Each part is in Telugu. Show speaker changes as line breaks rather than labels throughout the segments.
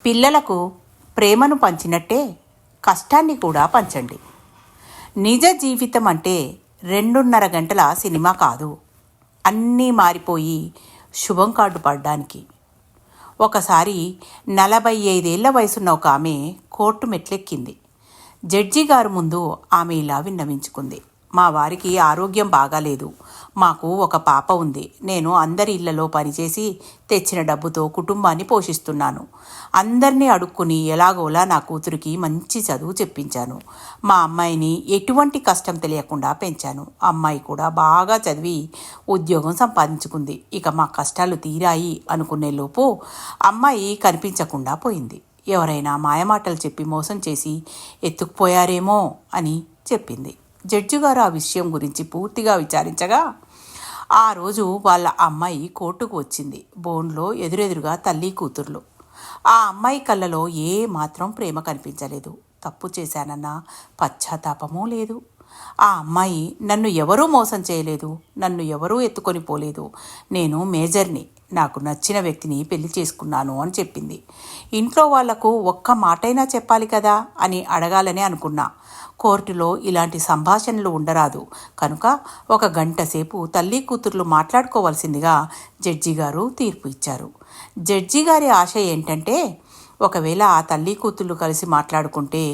పిల్లలకు ప్రేమను పంచినట్టే కష్టాన్ని కూడా పంచండి. నిజ జీవితం అంటే 2.5 గంటల సినిమా కాదు. అన్నీ మారిపోయి శుభం కార్డు పడడానికి. ఒకసారి 45 ఏళ్ల వయసున్న ఒక ఆమె కోర్టు మెట్లెక్కింది. జడ్జి గారు ముందు ఆమె ఇలా విన్నవించుకుంది. మా వారికి ఆరోగ్యం బాగాలేదు. మాకు ఒక పాప ఉంది. నేను అందరి ఇళ్లలో పనిచేసి తెచ్చిన డబ్బుతో కుటుంబాన్ని పోషిస్తున్నాను. అందరినీ అడుక్కుని ఎలాగోలా నా కూతురికి మంచి చదువు చెప్పించాను. మా అమ్మాయిని ఎటువంటి కష్టం తెలియకుండా పెంచాను. అమ్మాయి కూడా బాగా చదివి ఉద్యోగం సంపాదించుకుంది. ఇక మా కష్టాలు తీరాయి అనుకునే లోపు అమ్మాయి కనిపించకుండా పోయింది. ఎవరైనా మాయమాటలు చెప్పి మోసం చేసి ఎత్తుకుపోయారేమో అని చెప్పింది. జడ్జి గారు ఆ విషయం గురించి పూర్తిగా విచారించగా ఆ రోజు వాళ్ళ అమ్మాయి కోర్టుకు వచ్చింది. బోన్లో ఎదురెదురుగా తల్లి కూతుర్లు. ఆ అమ్మాయి కళ్ళలో ఏ మాత్రం ప్రేమ కనిపించలేదు. తప్పు చేశానన్న పశ్చాత్తాపమూ లేదు. ఆ అమ్మాయి నన్ను ఎవరూ మోసం చేయలేదు, నన్ను ఎవరూ ఎత్తుకొని పోలేదు, నేను మేజర్ని, నాకు నచ్చిన వ్యక్తిని పెళ్లి చేసుకున్నాను అని చెప్పింది. ఇంట్లో వాళ్లకు ఒక్క మాటైనా చెప్పాలి కదా అని అడగాలని అనుకున్నా. కోర్టులో ఇలాంటి సంభాషణలు ఉండరాదు కనుక 1 గంట సేపు తల్లి కూతుర్లు మాట్లాడుకోవాల్సిందిగా జడ్జి గారు తీర్పు ఇచ్చారు. జడ్జి గారి ఆశ ఏంటంటే ఒకవేళ ఆ తల్లి కూతుర్లు కలిసి మాట్లాడుకుంటే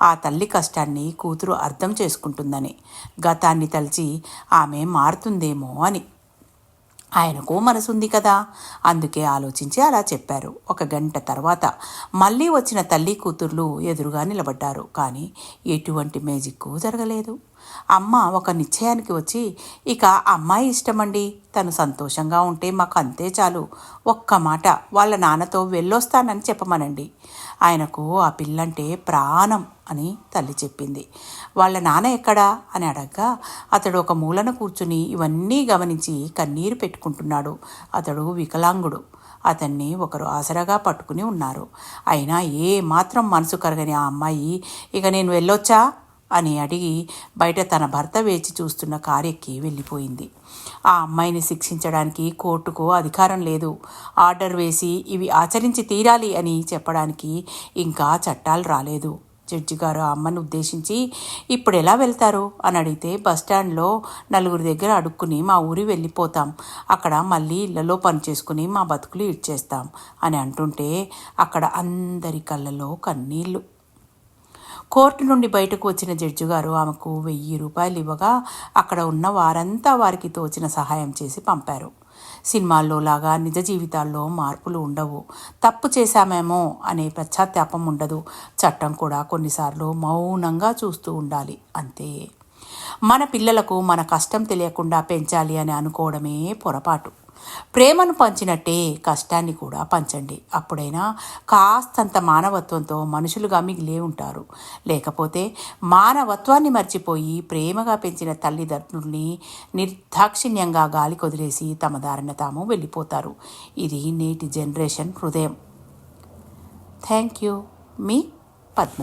ఆ తల్లి కష్టాన్ని కూతురు అర్థం చేసుకుంటుందని, గతాన్ని తలిచి ఆమె మారుతుందేమో అని. ఆయనకు మనసుంది కదా, అందుకే ఆలోచించి అలా చెప్పారు. 1 గంట తర్వాత మళ్ళీ వచ్చిన తల్లి కూతుర్లు ఎదురుగా నిలబడ్డారు. కానీ ఎటువంటి మేజిక్కు జరగలేదు. అమ్మ ఒక నిశ్చయానికి వచ్చి, ఇక అమ్మాయి ఇష్టమండి, తను సంతోషంగా ఉంటే మాకు అంతే చాలు. ఒక్క మాట వాళ్ళ నాన్నతో వెళ్ళొస్తానని చెప్పమనండి. ఆయనకు ఆ పిల్లంటే ప్రాణం అని తల్లి చెప్పింది. వాళ్ళ నాన్న ఎక్కడా అని అడగ్గా అతడు ఒక మూలన కూర్చుని ఇవన్నీ గమనించి కన్నీరు పెట్టుకుంటున్నాడు. అతడు వికలాంగుడు. అతన్ని ఒకరు ఆసరాగా పట్టుకుని ఉన్నారు. అయినా ఏ మాత్రం మనసు కరగని ఆ అమ్మాయి ఇక నేను వెళ్ళొచ్చా అని అడిగి బయట తన భర్త వేచి చూస్తున్న కారెక్కి వెళ్ళిపోయింది. ఆ అమ్మాయిని శిక్షించడానికి కోర్టుకు అధికారం లేదు. ఆర్డర్ వేసి ఇవి ఆచరించి తీరాలి అని చెప్పడానికి ఇంకా చట్టాలు రాలేదు. జడ్జి గారు ఆ అమ్మని ఉద్దేశించి, ఇప్పుడు ఎలా వెళ్తారు అని అడిగితే, బస్టాండ్లో 4 దగ్గర అడుక్కుని మా ఊరి వెళ్ళిపోతాం. అక్కడ మళ్ళీ ఇళ్లలో పని చేసుకుని మా బతుకులు ఇడ్చేస్తాం అని అంటుంటే అక్కడ అందరి కళ్ళలో కన్నీళ్లు. కోర్టు నుండి బయటకు వచ్చిన జడ్జి గారు ఆమెకు 1000 రూపాయలు ఇవ్వగా అక్కడ ఉన్న వారంతా వారికి తోచిన సహాయం చేసి పంపారు. సినిమాల్లో లాగా నిజ జీవితాల్లో మార్పులు ఉండవు. తప్పు చేశామేమో అనే పశ్చాత్తాపం ఉండదు. చట్టం కూడా కొన్నిసార్లు మౌనంగా చూస్తూ ఉండాలి, అంతే. మన పిల్లలకు మన కష్టం తెలియకుండా పెంచాలి అని అనుకోవడమే పొరపాటు. ప్రేమను పంచినట్టే కష్టాన్ని కూడా పంచండి. అప్పుడైనా కాస్తంత మానవత్వంతో మనుషులుగా మిగిలే ఉంటారు. లేకపోతే మానవత్వాన్ని మర్చిపోయి ప్రేమగా పెంచిన తల్లిదండ్రుల్ని నిర్దాక్షిణ్యంగా గాలి కొదిలేసి తమ దారిన తాము వెళ్ళిపోతారు. ఇది నేటి జనరేషన్ హృదయం. Thank you. మీ పద్మ.